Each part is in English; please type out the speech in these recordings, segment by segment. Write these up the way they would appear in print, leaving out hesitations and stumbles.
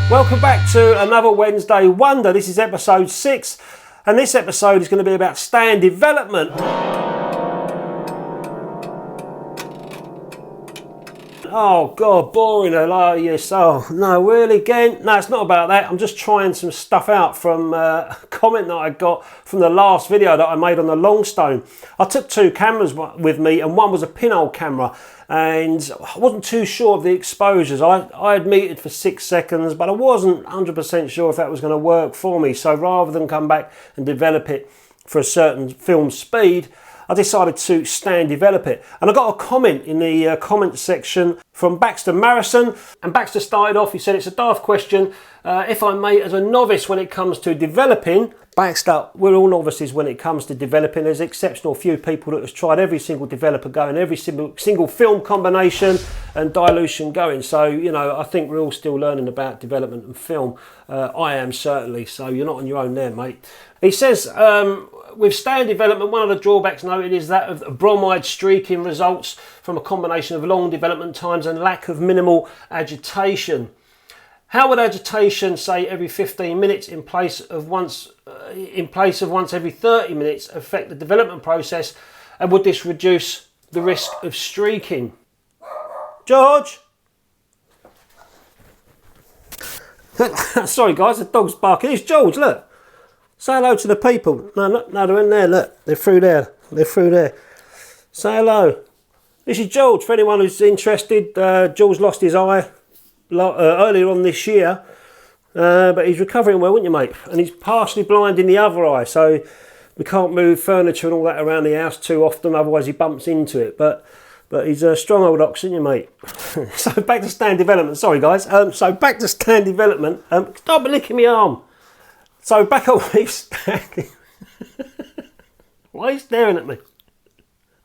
Welcome back to another Wednesday Wonder. This is episode 6, and this episode is going to be about stand development. Oh God, boring. Oh yes. Oh no, really again? No, it's not about that. I'm just trying some stuff out from a comment that I got from the last video that I made on the Longstone. I took 2 cameras with me, and one was a pinhole camera, and I wasn't too sure of the exposures. I had metered for 6 seconds, but I wasn't 100% sure if that was going to work for me. So rather than come back and develop it for a certain film speed, I decided to stand develop it. And I got a comment in the comment section from Baxter Marison, and Baxter started off, he said, it's a daft question, if I may, as a novice when it comes to developing. Baxter, we're all novices when it comes to developing. There's exceptional few people that has tried every single developer going, every single film combination and dilution going. So, you know, I think we're all still learning about development and film. I am certainly, so you're not on your own there, mate. He says, with stand development, one of the drawbacks noted is that of bromide streaking results from a combination of long development times and lack of minimal agitation. How would agitation, say every 15 minutes in place of once every 30 minutes, affect the development process, and would this reduce the risk of streaking? George? Sorry guys, the dog's barking. It's George, look. Say hello to the people. No, they're in there, look. They're through there. They're through there. Say hello. This is George, for anyone who's interested. George lost his eye earlier on this year, but he's recovering well, wouldn't you, mate? And he's partially blind in the other eye, so we can't move furniture and all that around the house too often, otherwise he bumps into it. But he's a strong old ox, isn't you, mate? So back to stand development. Sorry, guys. So back to stand development. Stop licking my arm. So back on with standing. Why are you staring at me?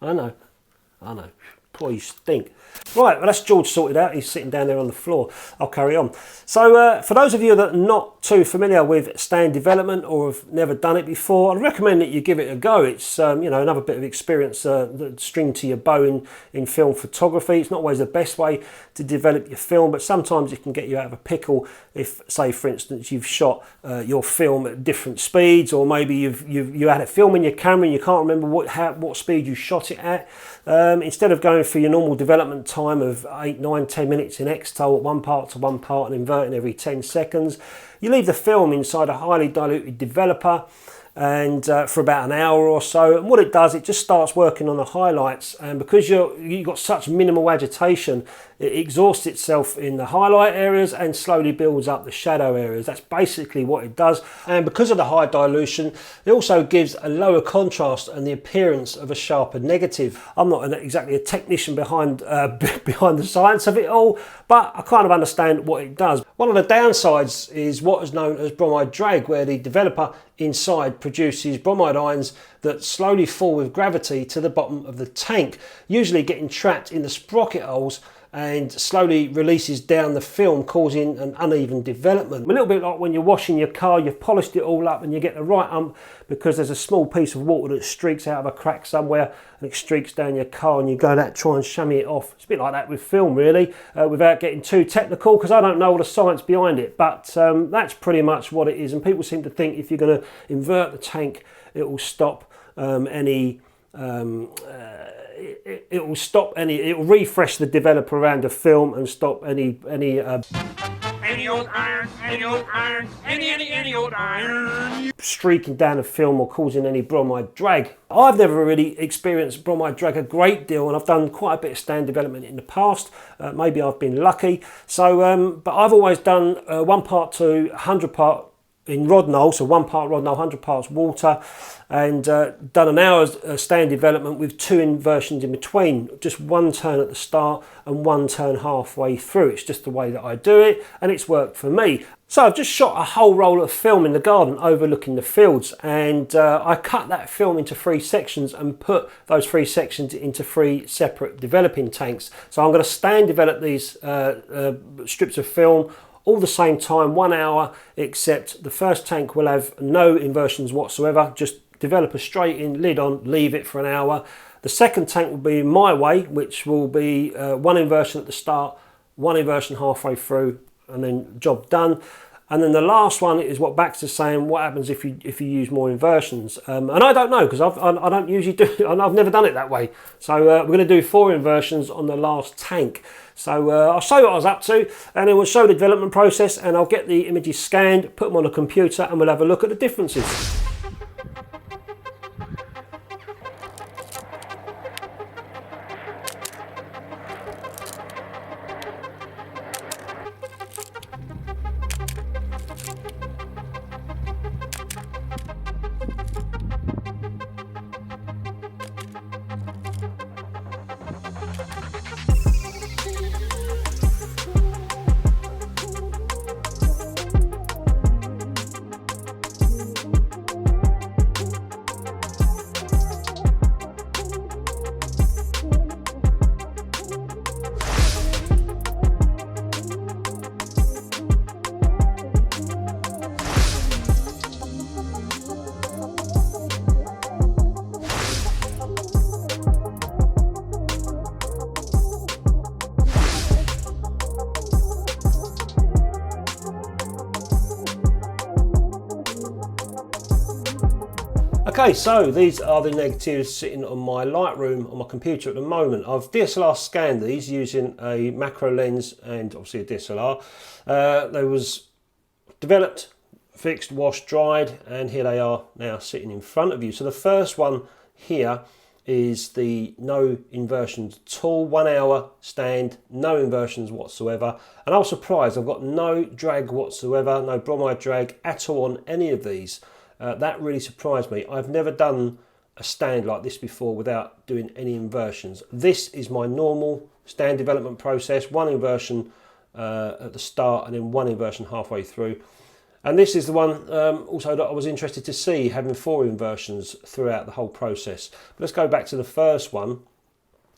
I know. Boy, you stink. Right, well that's George sorted out. He's sitting down there on the floor. I'll carry on. So for those of you that are not too familiar with stand development or have never done it before, I'd recommend that you give it a go. It's you know, another bit of experience string to your bow in film photography. It's not always the best way to develop your film, but sometimes it can get you out of a pickle if, say for instance, you've shot your film at different speeds, or maybe you had a film in your camera and you can't remember what speed you shot it at. Instead of going for your normal development time of 8, 9, 10 minutes in Xtol at one part to one part and inverting every 10 seconds, you leave the film inside a highly diluted developer and for about an hour or so, and what it does, it just starts working on the highlights, and because you've got such minimal agitation, it exhausts itself in the highlight areas and slowly builds up the shadow areas. That's basically what it does, and because of the high dilution, it also gives a lower contrast and the appearance of a sharper negative. I'm not exactly a technician behind the science of it all, but I kind of understand what it does. One of the downsides is what is known as bromide drag, where the developer inside produces bromide ions that slowly fall with gravity to the bottom of the tank, usually getting trapped in the sprocket holes and slowly releases down the film, causing an uneven development. A little bit like when you're washing your car, you've polished it all up and you get the right ump because there's a small piece of water that streaks out of a crack somewhere and it streaks down your car, and you go to try and chamois it off. It's a bit like that with film, really, without getting too technical, because I don't know all the science behind it, but that's pretty much what it is. And people seem to think if you're going to invert the tank, it will stop it will refresh the developer around the film and stop any old iron, any old iron streaking down the film or causing any bromide drag. I've never really experienced bromide drag a great deal, and I've done quite a bit of stand development in the past. Maybe I've been lucky. So, but I've always done 1 part to 100 part in Rodinal, so 1 part Rodinal, 100 parts water, and done an hour's stand development with 2 inversions in between, just 1 turn at the start and 1 turn halfway through. It's just the way that I do it, and it's worked for me. So I've just shot a whole roll of film in the garden overlooking the fields, and I cut that film into 3 sections and put those 3 sections into 3 separate developing tanks. So I'm going to stand develop these strips of film all the same time, 1 hour, except the first tank will have no inversions whatsoever, just develop a straight in, lid on, leave it for an hour. The second tank will be my way, which will be 1 inversion at the start, 1 inversion halfway through, and then job done. And then the last one is what Bax is saying, what happens if you use more inversions. And I don't know, because I don't usually do it, I've never done it that way. So we're going to do 4 inversions on the last tank. So I'll show you what I was up to, and then we'll show the development process, and I'll get the images scanned, put them on a computer, and we'll have a look at the differences. Okay, so these are the negatives sitting on my Lightroom on my computer at the moment. I've DSLR scanned these using a macro lens and obviously a DSLR. They was developed, fixed, washed, dried, and here they are now sitting in front of you. So the first one here is the no inversions at all, 1 hour stand, no inversions whatsoever. And I was surprised, I've got no drag whatsoever, no bromide drag at all on any of these. That really surprised me. I've never done a stand like this before without doing any inversions. This is my normal stand development process, 1 inversion at the start and then 1 inversion halfway through. And this is the one also that I was interested to see, having 4 inversions throughout the whole process. But let's go back to the first one.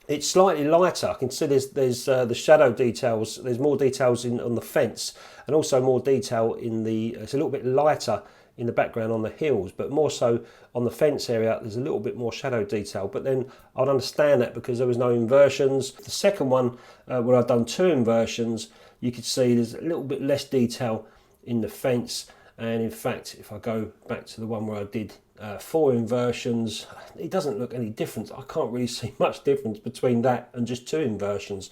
It's slightly lighter. I can see there's the shadow details. There's more details on the fence, and also more detail in the, it's a little bit lighter in the background on the hills, but more so on the fence area there's a little bit more shadow detail. But then I'd understand that because there was no inversions. The second one, where I've done 2 inversions, you could see there's a little bit less detail in the fence. And in fact, if I go back to the one where I did 4 inversions, it doesn't look any different. I can't really see much difference between that and just 2 inversions.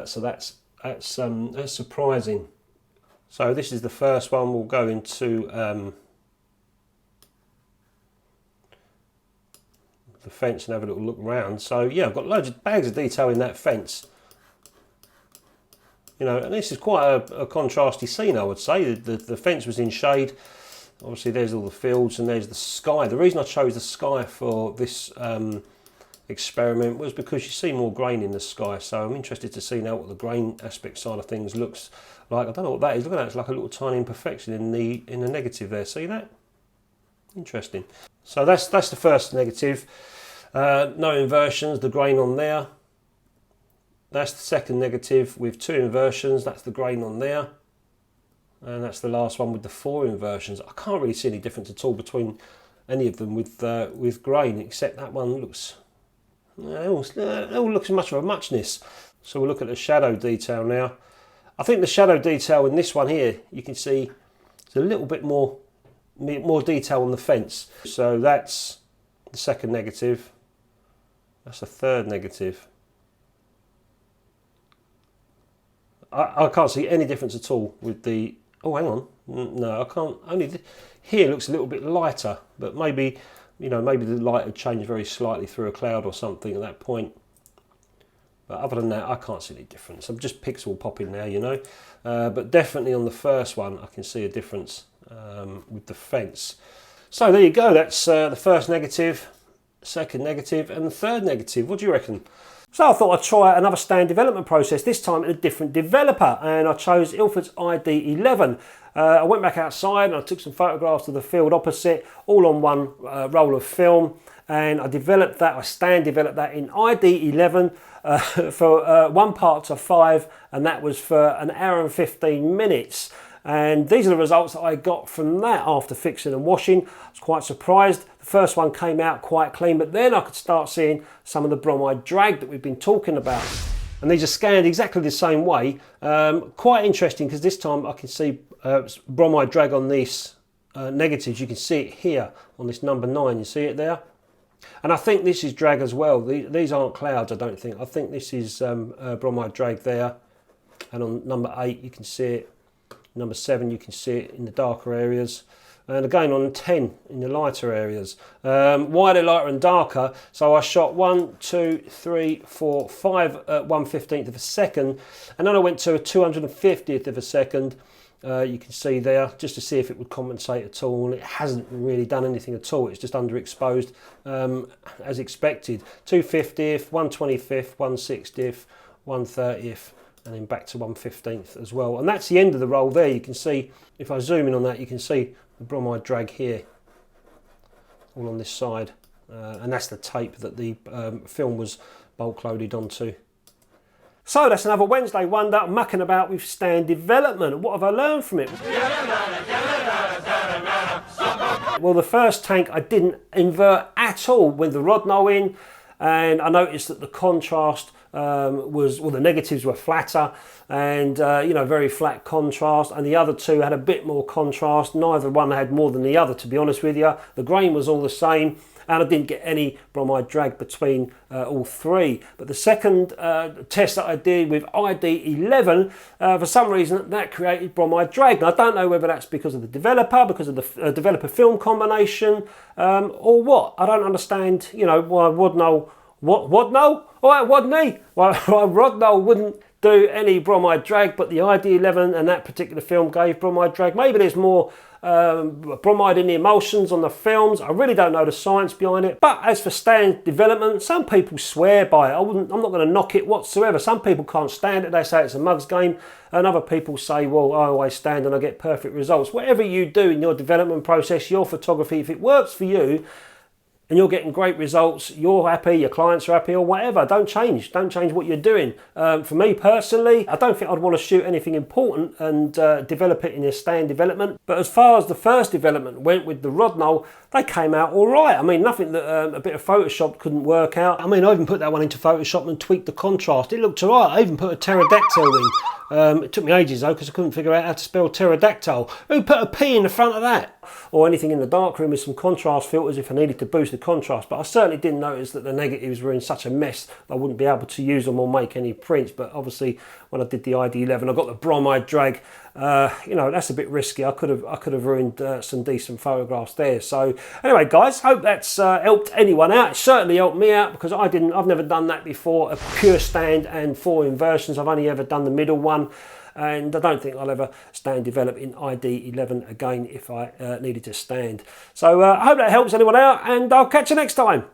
So that's surprising. So this is the first one. We'll go into the fence and have a little look around. So yeah, I've got loads of bags of detail in that fence. You know, and this is quite a contrasty scene, I would say. The fence was in shade. Obviously there's all the fields and there's the sky. The reason I chose the sky for this experiment was because you see more grain in the sky. So I'm interested to see now what the grain aspect side of things looks like. I don't know what that is. Look at that, it's like a little tiny imperfection in the negative there. See that? Interesting. So that's the first negative. No inversions, the grain on there. That's the second negative with 2 inversions. That's the grain on there. And that's the last one with the 4 inversions. I can't really see any difference at all between any of them with grain, except that one looks, it all looks much of a muchness. So we'll look at the shadow detail now. I think the shadow detail in this one here, you can see there's a little bit more detail on the fence. So that's the second negative. That's the third negative. I can't see any difference at all with the, oh hang on, no I can't, only here looks a little bit lighter, but maybe, you know, maybe the light had changed very slightly through a cloud or something at that point. But other than that, I can't see any difference. I'm just pixel popping now, you know. But definitely on the first one, I can see a difference with the fence. So there you go, that's the first negative, second negative, and the third negative. What do you reckon? So I thought I'd try another stand development process, this time in a different developer, and I chose Ilford's ID-11. I went back outside and I took some photographs of the field opposite, all on one roll of film, and I developed that, developed that in ID-11 for 1:5, and that was for 1 hour and 15 minutes. And these are the results that I got from that after fixing and washing. I was quite surprised. The first one came out quite clean, but then I could start seeing some of the bromide drag that we've been talking about. And these are scanned exactly the same way. Quite interesting because this time I can see bromide drag on these negatives. You can see it here on this number 9. You see it there? And I think this is drag as well. These aren't clouds, I don't think. I think this is bromide drag there. And on number 8 you can see it. Number 7 you can see it in the darker areas. And again on 10 in the lighter areas. Why they're lighter and darker? So I shot 1, 2, 3, 4, 5 at 1/15th of a second, and then I went to a 250th of a second. You can see there, just to see if it would compensate at all, and it hasn't really done anything at all. It's just underexposed as expected. 250th, 125th, 160th, 130th, and then back to 1/15th as well. And that's the end of the roll there. You can see, if I zoom in on that, you can see the bromide drag here, all on this side. And that's the tape that the film was bulk loaded onto. So that's another Wednesday wonder, mucking about with stand development. What have I learned from it? Well, the first tank I didn't invert at all with the Rodinal in, and I noticed that the contrast the negatives were flatter, and you know, very flat contrast, and the other two had a bit more contrast. Neither one had more than the other, to be honest with you. The grain was all the same, and I didn't get any bromide drag between all three. But the second test that I did with ID-11, for some reason that created bromide drag. And I don't know whether that's because of the developer, because of the developer film combination, or what. I don't understand, you know, why Rodinal, Rodinal? Alright, Rodney. Well, Rodinal wouldn't do any bromide drag, but the ID-11 and that particular film gave bromide drag. Maybe there's more bromide in the emulsions on the films. I really don't know the science behind it. But as for stand development, some people swear by it. I'm not going to knock it whatsoever. Some people can't stand it. They say it's a mug's game. And other people say, well, I always stand and I get perfect results. Whatever you do in your development process, your photography, if it works for you, and you're getting great results, you're happy, your clients are happy, or whatever, don't change what you're doing. For me personally, I don't think I'd want to shoot anything important and develop it in a stand development. But as far as the first development went with the Rodinal, they came out all right. I mean, nothing that a bit of Photoshop couldn't work out. I mean, I even put that one into Photoshop and tweaked the contrast. It looked all right. I even put a pterodactyl in. It took me ages though, because I couldn't figure out how to spell pterodactyl. Who put a P in the front of that? Or anything in the darkroom with some contrast filters if I needed to boost the contrast. But I certainly didn't notice that the negatives were in such a mess that I wouldn't be able to use them or make any prints. But obviously when I did the ID-11, I got the bromide drag. You know, that's a bit risky. I could have ruined some decent photographs there. So anyway, guys, hope that's helped anyone out. It certainly helped me out, because I've never done that before, a pure stand and 4 inversions. I've only ever done the middle one, and I don't think I'll ever stand develop in ID-11 again if I needed to stand. So I hope that helps anyone out, and I'll catch you next time.